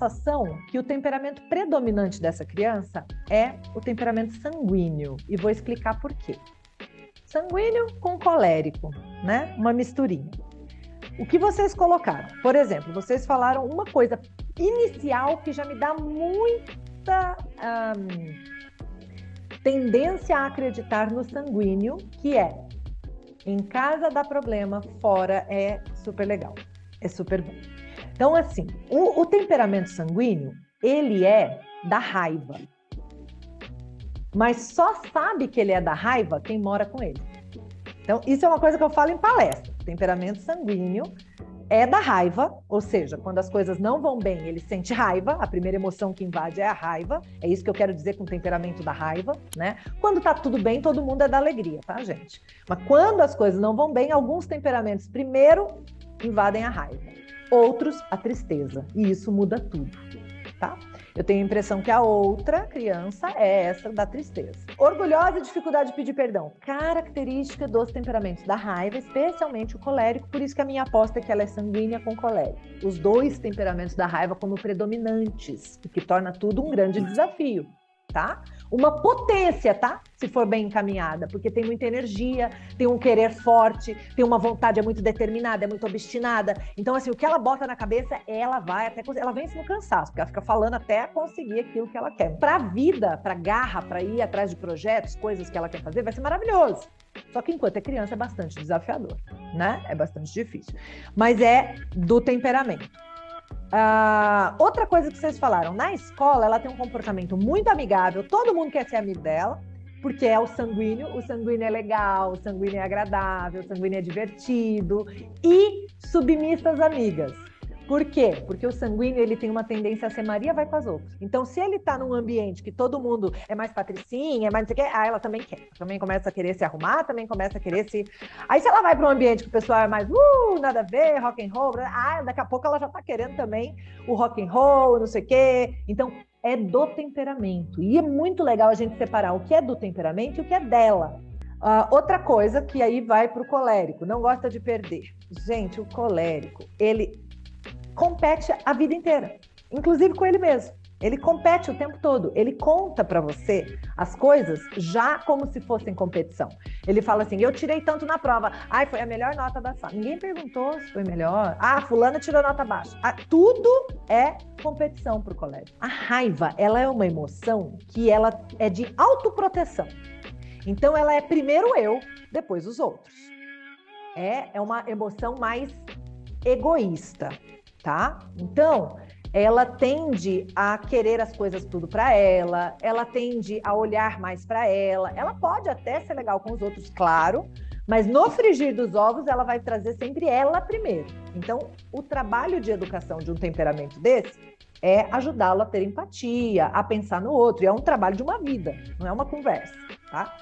sensação que o temperamento predominante dessa criança é o temperamento sanguíneo. E vou explicar por quê. Sanguíneo com colérico, né? Uma misturinha. O que vocês colocaram? Por exemplo, vocês falaram uma coisa inicial que já me dá muita tendência a acreditar no sanguíneo, que é: em casa dá problema, fora é super legal, é super bom. Então, assim, o temperamento sanguíneo, ele é da raiva. Mas só sabe que ele é da raiva quem mora com ele. Então, isso é uma coisa que eu falo em palestra. O temperamento sanguíneo é da raiva, ou seja, quando as coisas não vão bem, ele sente raiva, a primeira emoção que invade é a raiva, é isso que eu quero dizer com o temperamento da raiva, né? Quando tá tudo bem, todo mundo é da alegria, tá, gente? Mas quando as coisas não vão bem, alguns temperamentos primeiro invadem a raiva, outros a tristeza, e isso muda tudo, tá? Eu tenho a impressão que a outra criança é essa da tristeza. Orgulhosa e dificuldade de pedir perdão. Característica dos temperamentos da raiva, especialmente o colérico, por isso que a minha aposta é que ela é sanguínea com colérico. Os dois temperamentos da raiva como predominantes, o que torna tudo um grande desafio, tá? Uma potência, tá? Se for bem encaminhada, porque tem muita energia, tem um querer forte, tem uma vontade, é muito determinada, é muito obstinada. Então, assim, o que ela bota na cabeça, ela vai até... Ela vence no cansaço, porque ela fica falando até conseguir aquilo que ela quer. Pra vida, pra garra, pra ir atrás de projetos, coisas que ela quer fazer, vai ser maravilhoso. Só que enquanto é criança é bastante desafiador, né? É bastante difícil. Mas é do temperamento. Outra coisa que vocês falaram, na escola ela tem um comportamento muito amigável, todo mundo quer ser amigo dela, porque é o sanguíneo é legal, o sanguíneo é agradável, o sanguíneo é divertido e submissas amigas. Por quê? Porque o sanguíneo ele tem uma tendência a ser Maria vai com as outras. Então, se ele tá num ambiente que todo mundo é mais patricinha, é mais não sei o quê, ela também quer. Também começa a querer se arrumar, também começa a querer se... Aí, se ela vai para um ambiente que o pessoal é mais, nada a ver, rock and roll, daqui a pouco ela já tá querendo também o rock and roll, não sei o quê. Então, é do temperamento. E é muito legal a gente separar o que é do temperamento e o que é dela. Outra coisa que aí vai pro colérico, não gosta de perder. Gente, o colérico, ele compete a vida inteira, inclusive com ele mesmo. Ele compete o tempo todo. Ele conta para você as coisas já como se fossem competição. Ele fala assim, eu tirei tanto na prova. Ai, foi a melhor nota da sala. Ninguém perguntou se foi melhor. Fulana tirou nota baixa. Tudo é competição pro colégio. A raiva, ela é uma emoção que ela é de autoproteção. Então, ela é primeiro eu, depois os outros. É uma emoção mais egoísta. Tá? Então, ela tende a querer as coisas tudo para ela tende a olhar mais para ela pode até ser legal com os outros, claro, mas no frigir dos ovos ela vai trazer sempre ela primeiro. Então, o trabalho de educação de um temperamento desse é ajudá-lo a ter empatia, a pensar no outro, e é um trabalho de uma vida, não é uma conversa, tá?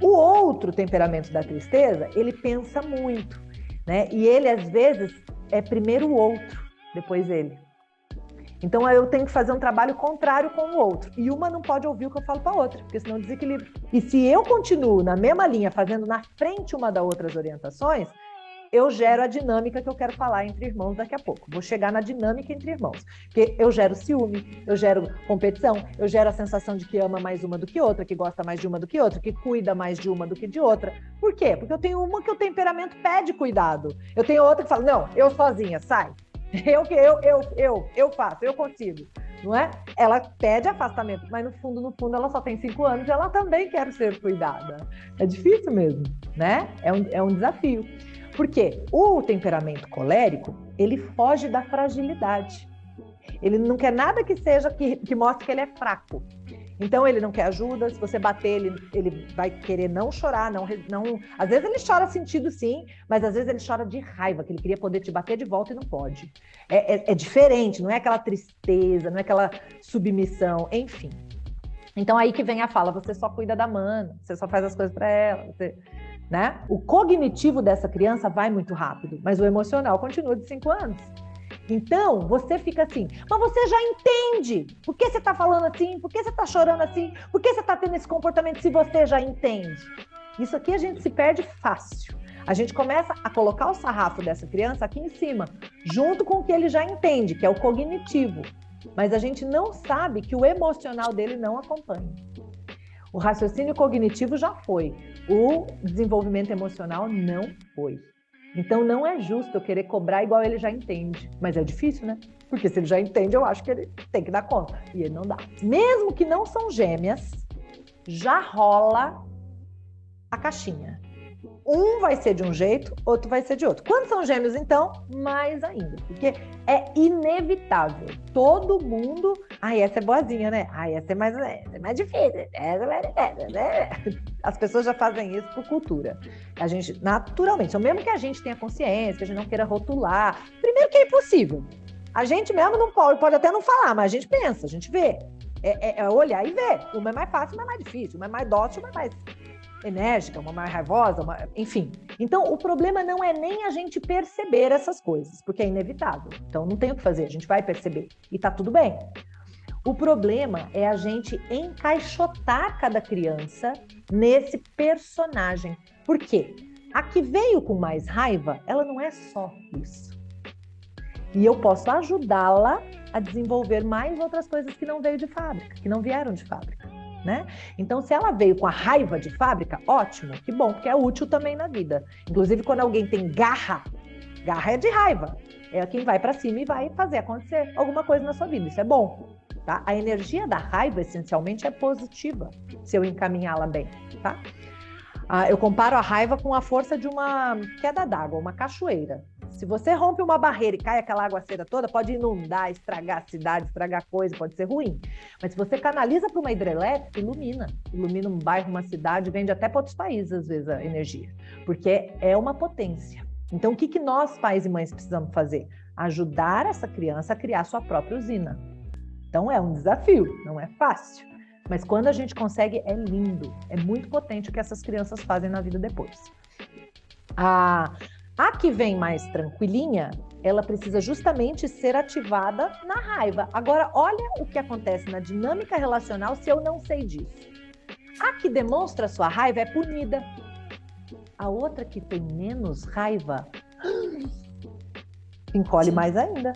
O outro temperamento da tristeza, ele pensa muito, né? E ele, às vezes, é primeiro o outro, depois ele. Então eu tenho que fazer um trabalho contrário com o outro. E uma não pode ouvir o que eu falo para a outra, porque senão desequilibra. E se eu continuo na mesma linha, fazendo na frente uma da outra as orientações, eu gero a dinâmica que eu quero falar entre irmãos daqui a pouco. Vou chegar na dinâmica entre irmãos. Porque eu gero ciúme, eu gero competição, eu gero a sensação de que ama mais uma do que outra, que gosta mais de uma do que outra, que cuida mais de uma do que de outra. Por quê? Porque eu tenho uma que o temperamento pede cuidado. Eu tenho outra que fala, não, eu sozinha, sai. Eu faço, eu consigo, não é? Ela pede afastamento, mas no fundo, ela só tem 5 anos e ela também quer ser cuidada. É difícil mesmo, né? É um desafio. Porque o temperamento colérico, ele foge da fragilidade. Ele não quer nada que seja, que mostre que ele é fraco. Então, ele não quer ajuda. Se você bater, ele vai querer não chorar. Não. Às vezes ele chora sentido, sim, mas às vezes ele chora de raiva, que ele queria poder te bater de volta e não pode. É diferente, não é aquela tristeza, não é aquela submissão, enfim. Então, aí que vem a fala, você só cuida da mana, você só faz as coisas para ela, né? O cognitivo dessa criança vai muito rápido, mas o emocional continua de 5 anos. Então, você fica assim, mas você já entende. Por que você está falando assim? Por que você está chorando assim? Por que você está tendo esse comportamento se você já entende? Isso aqui a gente se perde fácil. A gente começa a colocar o sarrafo dessa criança aqui em cima, junto com o que ele já entende, que é o cognitivo. mas a gente não sabe que o emocional dele não acompanha. O raciocínio cognitivo já foi, o desenvolvimento emocional não foi. Então não é justo eu querer cobrar igual ele já entende, mas é difícil, né? Porque se ele já entende, eu acho que ele tem que dar conta, e ele não dá. Mesmo que não são gêmeas, já rola a caixinha. Um vai ser de um jeito, outro vai ser de outro. Quando são gêmeos, então, mais ainda. Porque é inevitável. Todo mundo... Ai, essa é boazinha, né? Ai, essa é mais difícil. As pessoas já fazem isso por cultura. A gente, naturalmente, então, mesmo que a gente tenha consciência, que a gente não queira rotular, primeiro que é impossível. A gente mesmo não pode até não falar, mas a gente pensa, a gente vê. É olhar e ver. Uma é mais fácil, uma é mais difícil. Uma é mais dócil, uma é mais enérgica, uma mais raivosa, enfim. Então, o problema não é nem a gente perceber essas coisas, porque é inevitável. Então, não tem o que fazer, a gente vai perceber. E tá tudo bem. O problema é a gente encaixotar cada criança nesse personagem. Por quê? A que veio com mais raiva, ela não é só isso. E eu posso ajudá-la a desenvolver mais outras coisas que não veio de fábrica, que não vieram de fábrica. Né? Então, se ela veio com a raiva de fábrica, ótimo, que bom, porque é útil também na vida. Inclusive, quando alguém tem garra é de raiva. É quem vai para cima e vai fazer acontecer alguma coisa na sua vida. Isso é bom, tá? A energia da raiva, essencialmente, é positiva, se eu encaminhá-la bem, tá? Eu comparo a raiva com a força de uma queda d'água, uma cachoeira. Se você rompe uma barreira e cai aquela aguaceira toda, pode inundar, estragar a cidade, estragar coisa, pode ser ruim. Mas se você canaliza para uma hidrelétrica, ilumina um bairro, uma cidade, vende até para outros países, às vezes, a energia. Porque é uma potência. Então, o que nós, pais e mães, precisamos fazer? Ajudar essa criança a criar sua própria usina. Então, é um desafio, não é fácil. Mas quando a gente consegue, é lindo. É muito potente o que essas crianças fazem na vida depois. A que vem mais tranquilinha, ela precisa justamente ser ativada na raiva. Agora, olha o que acontece na dinâmica relacional se eu não sei disso. A que demonstra sua raiva é punida. A outra que tem menos raiva encolhe mais ainda.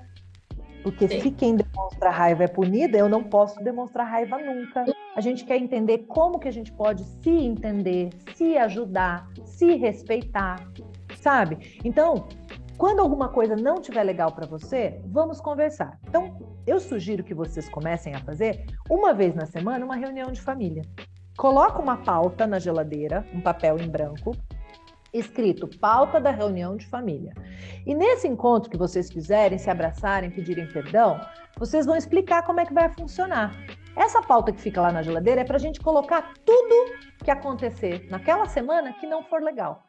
Porque se quem demonstra raiva é punida, eu não posso demonstrar raiva nunca. A gente quer entender como que a gente pode se entender, se ajudar, se respeitar, sabe? Então, quando alguma coisa não estiver legal para você, vamos conversar. Então, eu sugiro que vocês comecem a fazer, uma vez na semana, uma reunião de família. Coloca uma pauta na geladeira, um papel em branco, escrito pauta da reunião de família. E nesse encontro que vocês fizerem, se abraçarem, pedirem perdão, vocês vão explicar como é que vai funcionar. Essa pauta que fica lá na geladeira é para a gente colocar tudo que acontecer naquela semana que não for legal.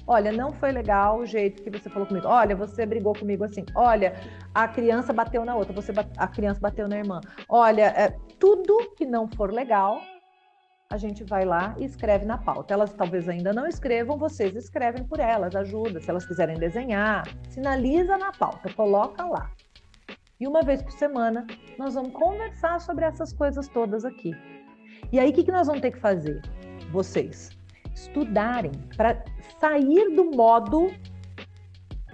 Olha, não foi legal o jeito que você falou comigo. Olha, você brigou comigo assim. Olha, a criança bateu na outra, a criança bateu na irmã. Olha, tudo que não for legal, a gente vai lá e escreve na pauta. Elas talvez ainda não escrevam, vocês escrevem por elas, ajuda. Se elas quiserem desenhar, sinaliza na pauta, coloca lá. E uma vez por semana, nós vamos conversar sobre essas coisas todas aqui. E aí, o que nós vamos ter que fazer? Vocês estudarem para sair do modo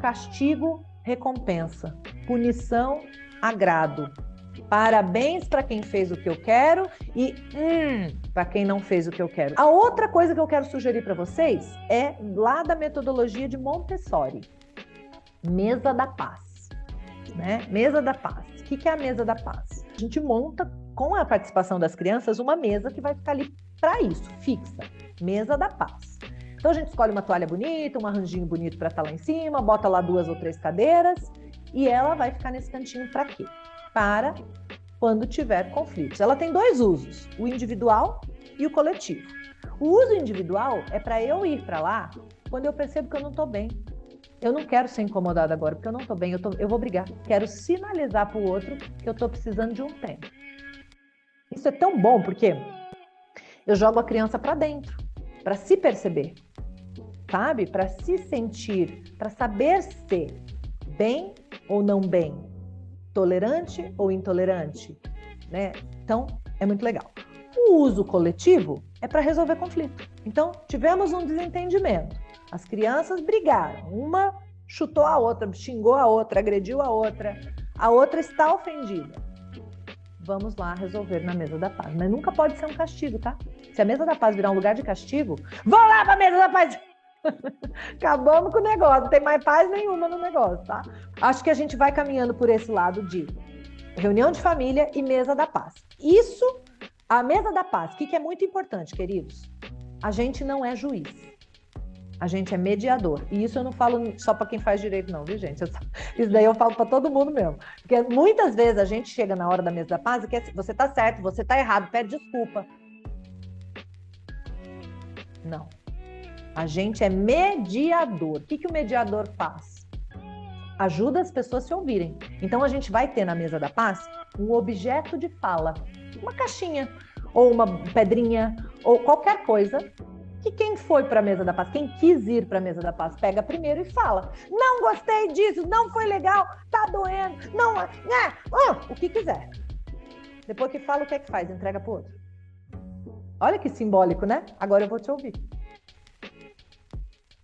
castigo, recompensa, punição, agrado. Parabéns para quem fez o que eu quero e para quem não fez o que eu quero. A outra coisa que eu quero sugerir para vocês é lá da metodologia de Montessori, Mesa da Paz, né? Mesa da Paz. O que é a Mesa da Paz? A gente monta com a participação das crianças uma mesa que vai ficar ali para isso, fixa, Mesa da Paz. Então a gente escolhe uma toalha bonita, um arranjinho bonito para estar lá em cima, bota lá 2 ou 3 cadeiras e ela vai ficar nesse cantinho para quê? Para quando tiver conflitos. Ela tem 2 usos, o individual e o coletivo. O uso individual é para eu ir para lá quando eu percebo que eu não estou bem. Eu não quero ser incomodada agora, porque eu não estou bem, eu vou brigar. Quero sinalizar para o outro que eu estou precisando de um tempo. Isso é tão bom, porque eu jogo a criança para dentro, para se perceber, sabe? Para se sentir, para saber ser bem ou não bem, tolerante ou intolerante, né? Então, é muito legal. O uso coletivo é para resolver conflito. Então, tivemos um desentendimento. As crianças brigaram. Uma chutou a outra, xingou a outra, agrediu a outra está ofendida. vamos lá resolver na mesa da paz. Mas nunca pode ser um castigo, tá? Se a mesa da paz virar um lugar de castigo, vão lá para a mesa da paz! Acabamos com o negócio, não tem mais paz nenhuma no negócio, tá? Acho que a gente vai caminhando por esse lado de reunião de família e mesa da paz. Isso, a mesa da paz, o que é muito importante, queridos? A gente não é juiz. A gente é mediador. E isso eu não falo só para quem faz direito, não, viu, gente? Isso daí eu falo para todo mundo mesmo. Porque muitas vezes a gente chega na hora da mesa da paz e quer, você tá certo, você tá errado, pede desculpa. Não. A gente é mediador. O que o mediador faz? Ajuda as pessoas a se ouvirem. Então a gente vai ter na mesa da paz um objeto de fala. Uma caixinha, ou uma pedrinha, ou qualquer coisa que quem foi para a mesa da paz, quem quis ir para a mesa da paz, pega primeiro e fala: não gostei disso, não foi legal, tá doendo, não, o que quiser. Depois que fala, o que é que faz? Entrega para o outro. Olha que simbólico, né? Agora eu vou te ouvir.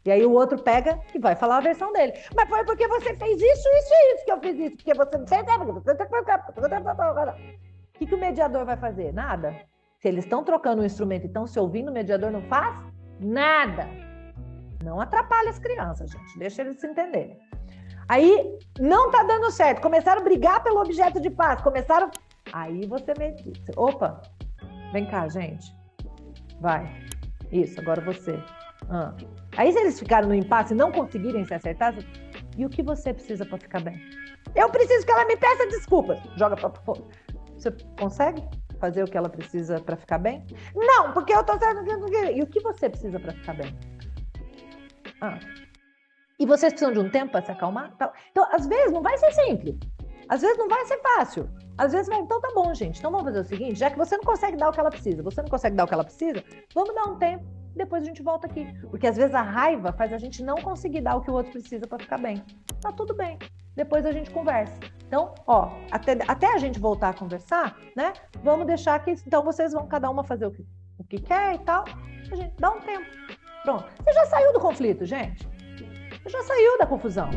E aí o outro pega e vai falar a versão dele. Mas foi porque você fez isso, isso e isso que eu fiz isso, porque você não fez. O que o mediador vai fazer? Nada. Se eles estão trocando um instrumento e estão se ouvindo, o mediador não faz nada. Não atrapalha as crianças, gente. Deixa eles se entenderem. Aí, não tá dando certo. Começaram a brigar pelo objeto de paz. Começaram... Aí você medita. Opa, vem cá, gente. Vai. Isso, agora você. Aí, se eles ficaram no impasse e não conseguirem se acertar, e o que você precisa para ficar bem? Eu preciso que ela me peça desculpas. Joga para fora. Você consegue fazer o que ela precisa para ficar bem? Não, porque eu tô certo. E o que você precisa para ficar bem? E vocês precisam de um tempo para se acalmar? Então, às vezes, não vai ser simples. Às vezes, não vai ser fácil. Às vezes, vai... Então, tá bom, gente. Então, vamos fazer o seguinte. Já que você não consegue dar o que ela precisa, vamos dar um tempo. Depois a gente volta aqui. Porque, às vezes, a raiva faz a gente não conseguir dar o que o outro precisa para ficar bem. Tá tudo bem. Depois a gente conversa. Então, até a gente voltar a conversar, né? Vamos deixar que... Então, vocês vão cada uma fazer o que quer e tal. A gente dá um tempo. Pronto. Você já saiu do conflito, gente. Você já saiu da confusão.